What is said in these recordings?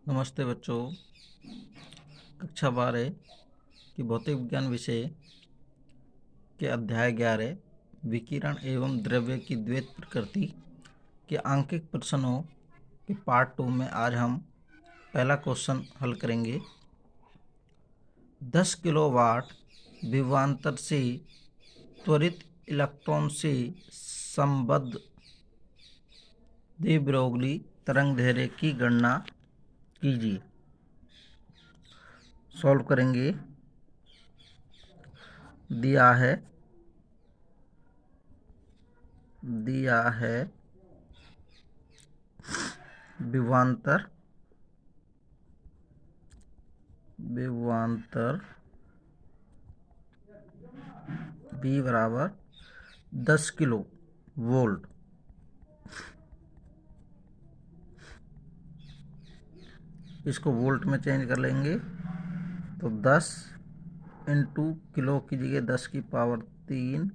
नमस्ते बच्चों। कक्षा 12 की भौतिक विज्ञान विषय के अध्याय 11 विकिरण एवं द्रव्य की द्वैत प्रकृति के आंकिक प्रश्नों के पार्ट 2 में आज हम पहला क्वेश्चन हल करेंगे। 10 किलोवाट विभवांतर से त्वरित इलेक्ट्रॉन से संबद्ध de Broglie तरंगदैर्घ्य की गणना कीजिए। सॉल्व करेंगे। दिया है विभवांतर V बराबर 10 किलो वोल्ट। इसको वोल्ट में चेंज कर लेंगे तो 10 इंटू किलो की जगह 10 की पावर 3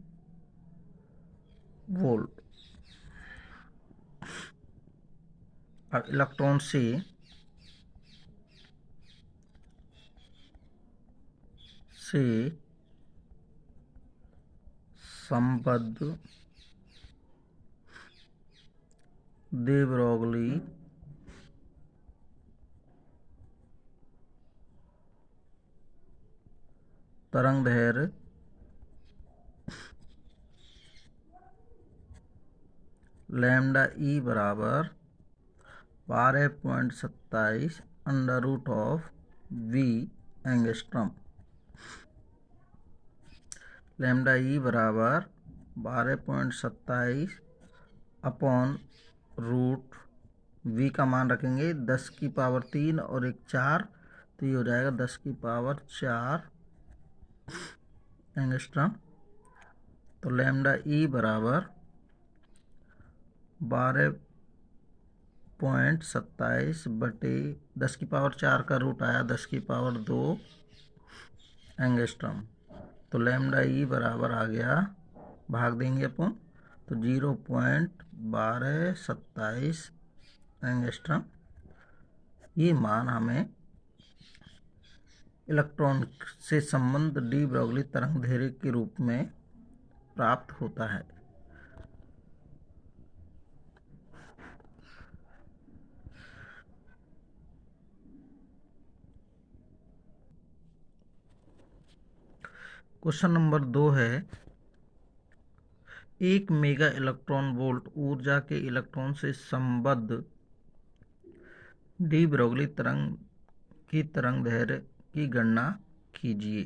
वोल्ट। अब इलेक्ट्रॉन से संबद्ध de Broglie तरंगदैर्घ्य लैम्डा ई बराबर 12.27 under root of V angstrom. Lambda e बराबर 12.27 अपॉन रूट V का मान रखेंगे 10 की पावर 3 और एक 4, तो ये हो जाएगा 10 की पावर 4 एंगस्ट्रम। तो लैम्डा ई बराबर 12.27 बटे 10 की पावर 4 का रूट आया 10 की पावर 2 एंगस्ट्रम। तो लैम्डा ई बराबर आ गया, भाग देंगे अपन तो 0.1227 एंगस्ट्रम। ये मान हमें इलेक्ट्रॉन से संबंध डी ब्रोगली तरंगदैर्घ्य के रूप में प्राप्त होता है। क्वेश्चन नंबर 2 है, 1 मेगा इलेक्ट्रॉन वोल्ट ऊर्जा के इलेक्ट्रॉन से संबद्ध डी ब्रोगली तरंग की तरंगदैर्घ्य की गणना कीजिए।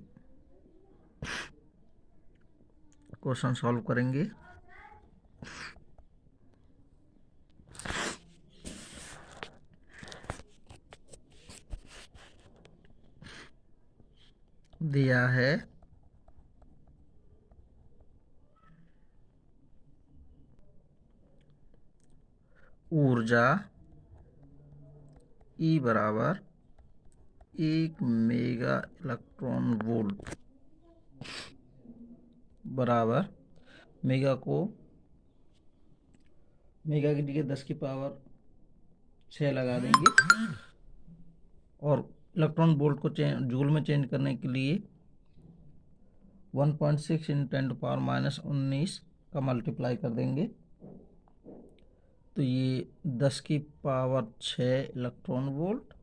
क्वेश्चन सॉल्व करेंगे। दिया है ऊर्जा E बराबर 1 मेगा इलेक्ट्रॉन वोल्ट बराबर मेगा की जगह 10 की पावर 6 लगा देंगे और इलेक्ट्रॉन वोल्ट को जूल में चेंज करने के लिए 1.6 × 10⁻⁻19 का मल्टीप्लाई कर देंगे तो ये 10 की पावर 6 इलेक्ट्रॉन वोल्ट।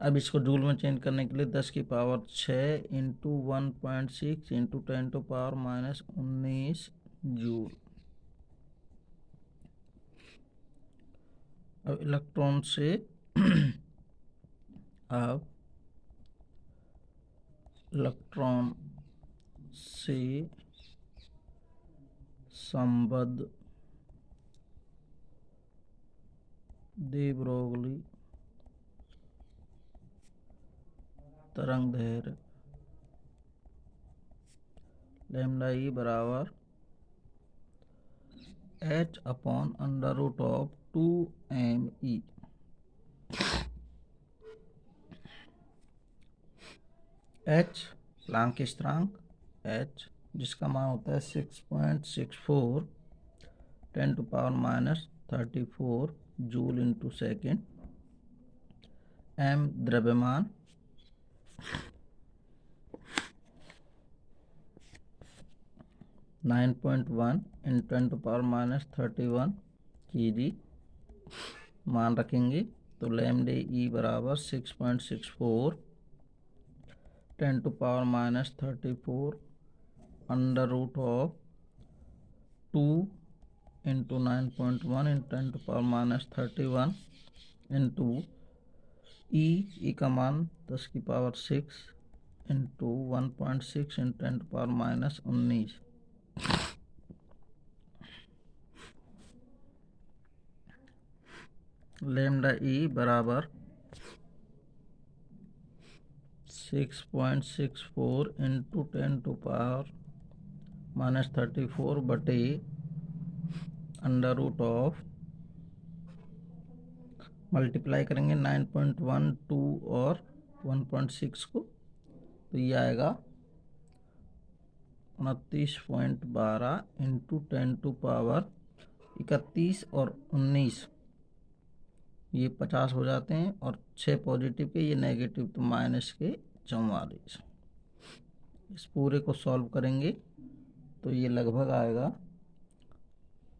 अब इसको जूल में चेंज करने के लिए 10 की पावर 6 इंटू 1.6 इंटू 10⁻⁻19 जूल। अब इलेक्ट्रॉन से संबद्ध de Broglie तरंगदैर्घ्य लैम्डा ई बराबर h upon under root of 2me। h Planck स्थिरांक h जिसका मान होता है 6.64 10⁻34 जूल इंटू सेकेंड। m द्रव्यमान (9.1 × 10⁻31 kg) मान रखेंगे। तो लैम्डा ई बराबर 6.64 10⁻34 √2 × 9.1 × 10⁻31 इंटू ई का मान 10⁶ इंटू 1.6 × 10⁻19। लैम्डा ई बराबर 6.64 इंटू 10⁻34 बटे √ मल्टीप्लाई करेंगे 9.12 और 1.6 को, तो ये आएगा 29.12 इंटू 10⁻31 और 19, ये 50 हो जाते हैं और 6 पॉजिटिव के, ये नेगेटिव, तो -44। इस पूरे को सॉल्व करेंगे तो ये लगभग आएगा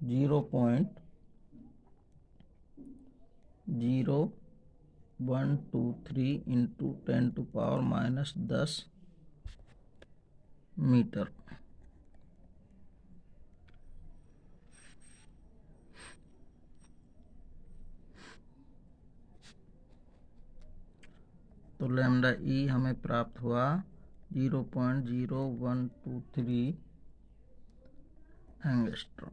0.0123 इंटू 10⁻10 मीटर। तो लैम्डा ई हमें प्राप्त हुआ 0.0123 एंगस्ट्रॉम।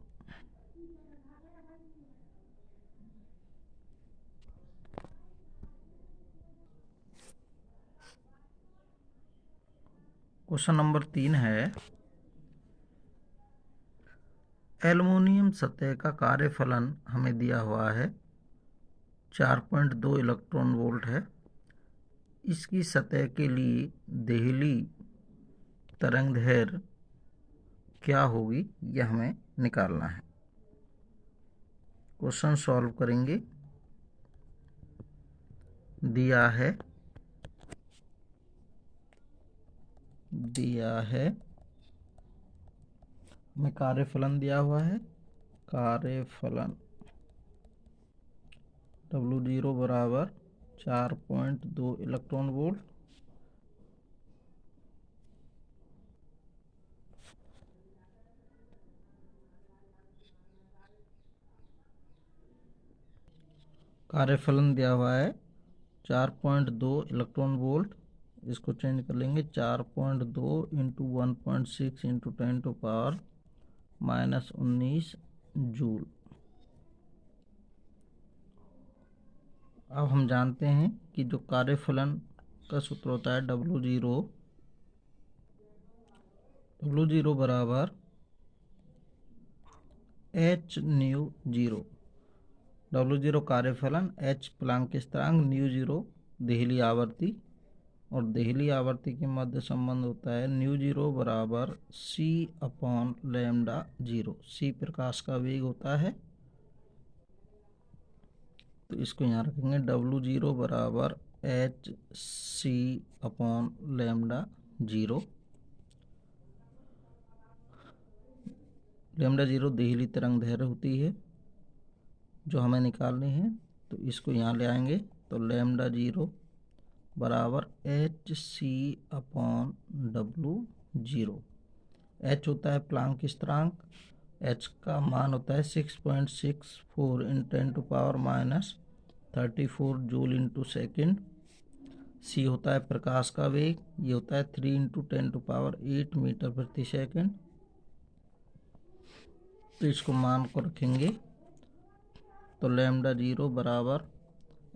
क्वेश्चन नंबर 3 है, एल्युमिनियम सतह का कार्यफलन हमें दिया हुआ है 4.2 इलेक्ट्रॉन वोल्ट है। इसकी सतह के लिए देहली तरंगदैर्घ्य क्या होगी, यह हमें निकालना है। क्वेश्चन सॉल्व करेंगे। दिया है हमें कार्यफलन दिया हुआ है, कार्यफलन W0 बराबर 4.2 इलेक्ट्रॉन वोल्ट। कार्यफलन दिया हुआ है 4.2 इलेक्ट्रॉन वोल्ट, इसको चेंज कर लेंगे 4.2 इंटू 1.6 इंटू 10⁻19 जूल। अब हम जानते हैं कि जो कार्यफलन का सूत्र होता है W0 बराबर h/ν0। W0 कार्यफलन, h प्लांक स्थिरांक, ν0 देहली आवर्ती, और देहली आवर्ती के मध्य संबंध होता है ν0 बराबर c/λ0। c प्रकाश का वेग होता है, तो इसको यहाँ रखेंगे W0 बराबर hc/λ0। λ0 देहली तरंगदैर्घ्य होती है जो हमें निकालनी है, तो इसको यहाँ ले आएंगे। तो λ0 बराबर hc/W0। h होता है प्लांक स्थिरांक, h का मान होता है 6.64 × 10⁻34 जूल इंटू सेकेंड। c होता है प्रकाश का वेग, ये होता है 3 × 10⁸ मीटर प्रति सेकेंड। तो इसको मान को रखेंगे, तो λ0 बराबर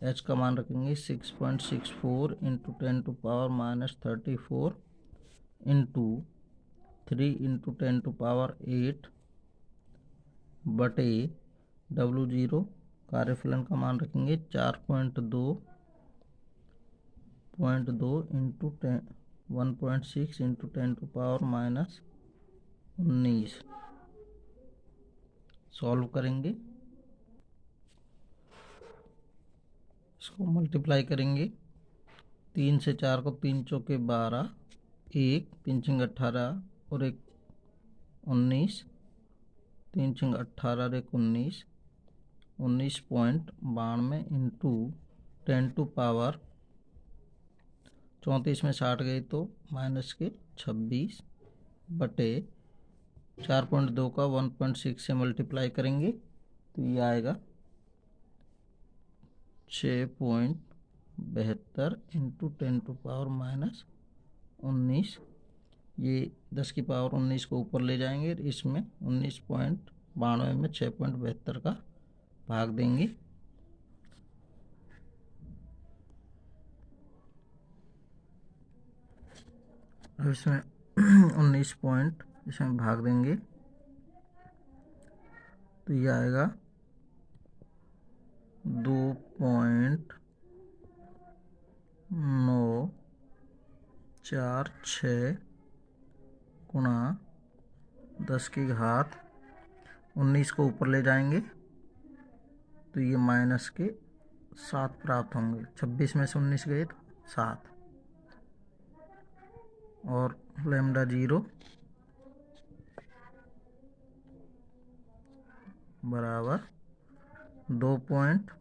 h का मान रखेंगे 6.64 × 10⁻34 इंटू 3 × 10⁸ बटे W0 कार्यफलन का मान रखेंगे 4.2 इंटू 1.6 इंटू 10⁻19। सॉल्व करेंगे, इसको को मल्टीप्लाई करेंगे। 3 से 4 को 3 चौके 12, 1 3 छिंग 18 और 1 19, 3 छिंग 18 और 1 19, 19.92 इंटू 10 टू पावर 34 में 60 गई तो माइनस के 26 बटे 4.2 का 1.6 से मल्टीप्लाई करेंगे तो ये आएगा 6.72 इंटू 10 टू पावर माइनस 19। ये 10 की पावर 19 को ऊपर ले जाएंगे, इसमें 19.92 में 6.72 का भाग देंगे। अब इसमें 19 पॉइंट इसमें भाग देंगे तो ये आएगा 2.946 गुणा 10 की घात 19 को ऊपर ले जाएंगे तो ये माइनस के 7 प्राप्त होंगे। 26 में से 19 गए तो 7 और लैम्डा 0 बराबर 2 पॉइंट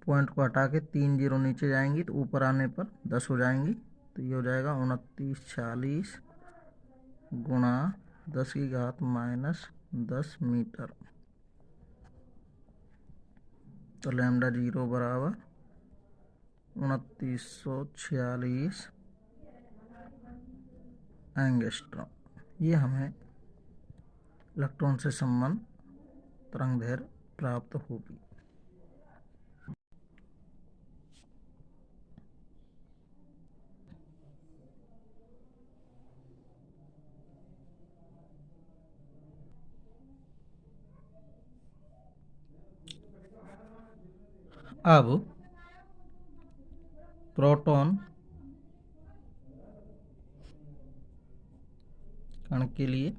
को हटा के 3 जीरो नीचे जाएंगी तो ऊपर आने पर 10 हो जाएंगी तो ये हो जाएगा 2940 गुणा 10 की घात माइनस 10 मीटर। तो लैम्डा 0 बराबर 2946 एंगस्ट्रॉम। ये हमें इलेक्ट्रॉन से संबंध तरंगदैर्घ्य प्राप्त होगी। अब प्रोटॉन कण के लिए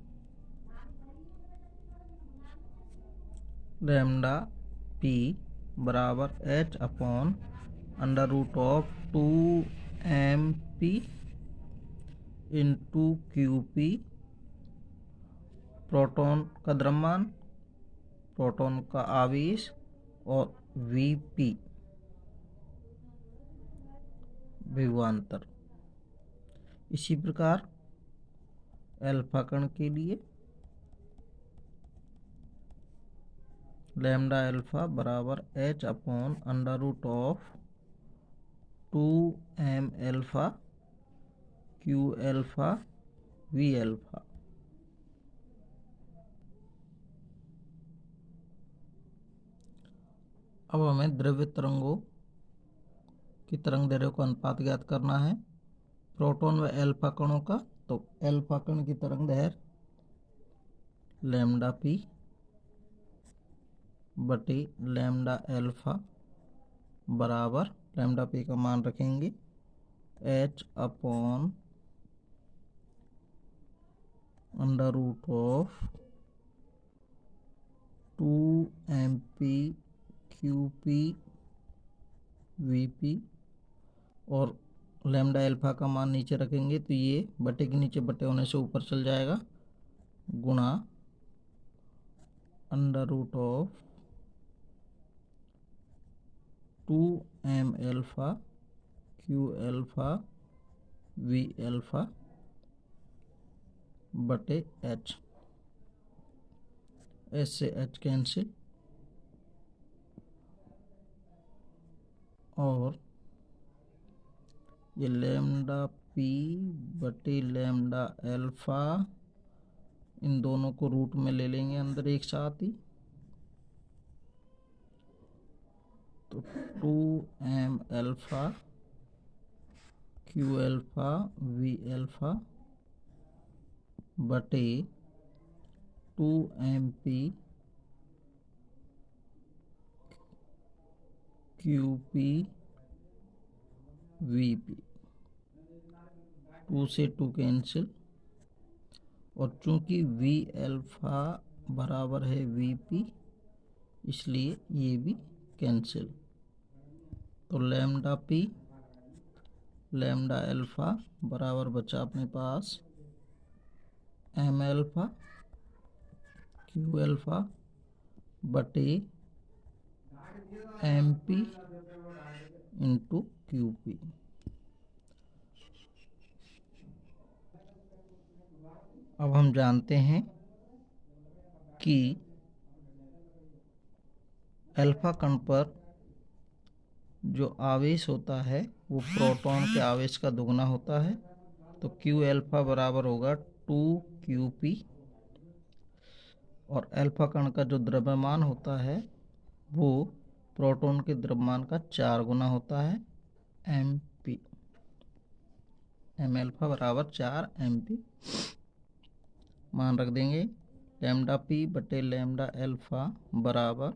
लैम्डा पी बराबर h upon under root of 2mp into QP proton का द्रव्यमान, प्रोटॉन का आवेश और Vp विभवांतर। इसी प्रकार अल्फा कण के लिए लैम्डा अल्फा बराबर h upon under root of 2m alpha Q alpha V alpha. अब हमें द्रव्य तरंगों की तरंगदैर्घ्य का अनुपात ज्ञात करना है प्रोटॉन व अल्फा कणों का। तो अल्फा कण की तरंगदैर्घ्य लैम्डा पी बटे लैम्डा अल्फा बराबर लैम्डा पी का मान रखेंगे h upon under root of 2mp QP VP और लैम्डा अल्फा का मान नीचे रखेंगे तो ये बटे के नीचे बटे होने से ऊपर चल जाएगा गुणा under root of 2m alpha Q alpha V alpha बटे h। s से h कैंसिल और ये लैम्डा पी बटे लैम्डा अल्फा इन दोनों को रूट में ले लेंगे अंदर एक साथ ही तो 2m alpha Q alpha V alpha बटे 2mp QP VP। 2 से 2 कैंसिल और चूंकि V अल्फा बराबर है VP इसलिए ये भी कैंसिल। तो लैम्डा पी लैम्डा अल्फ़ा बराबर बचा अपने पास एम अल्फ़ा क्यू अल्फ़ा बटे m p into q p. अब हम जानते हैं कि अल्फा कण पर जो आवेश होता है वो प्रोटॉन के आवेश का दुगना होता है। तो क्यू अल्फा बराबर होगा 2QP और अल्फा कण का जो द्रव्यमान होता है वो प्रोटॉन के द्रव्यमान का 4 गुना होता है MP। एम अल्फा बराबर 4 MP मान रख देंगे। लैम्डा पी बटे लैम्डा अल्फा बराबर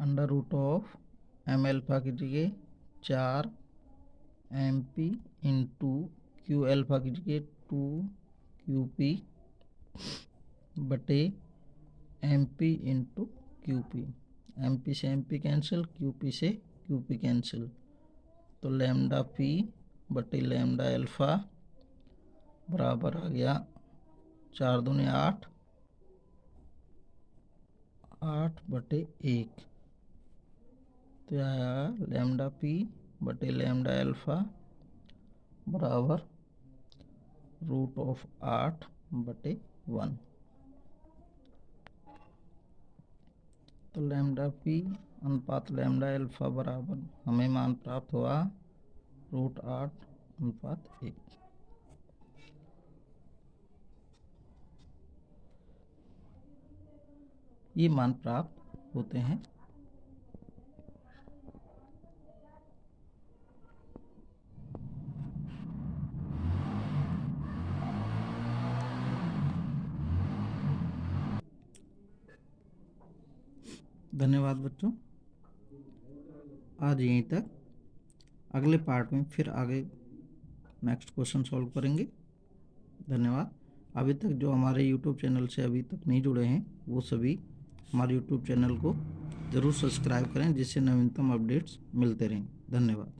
under root of m alpha की जगह 4 MP इंटू क्यू अल्फा की जगह 2QP बटे MP इंटू QP। MP से MP कैंसिल, QP से QP कैंसिल। तो लैम्डा पी बटे लैम्डा अल्फा बराबर आ गया 4 दूनी 8 बटे 1। तो आया लैम्डा पी बटे लैम्डा अल्फा बराबर रूट ऑफ 8 बटे 1। तो लैम्डा पी अनुपात लैम्डा अल्फा बराबर हमें मान प्राप्त हुआ रूट 8 अनुपात 1। ये मान प्राप्त होते हैं। धन्यवाद बच्चों, आज यहीं तक। अगले पार्ट में फिर आगे नेक्स्ट क्वेश्चन सॉल्व करेंगे। धन्यवाद। अभी तक जो हमारे YouTube चैनल से अभी तक नहीं जुड़े हैं वो सभी हमारे YouTube चैनल को ज़रूर सब्सक्राइब करें जिससे नवीनतम अपडेट्स मिलते रहें। धन्यवाद।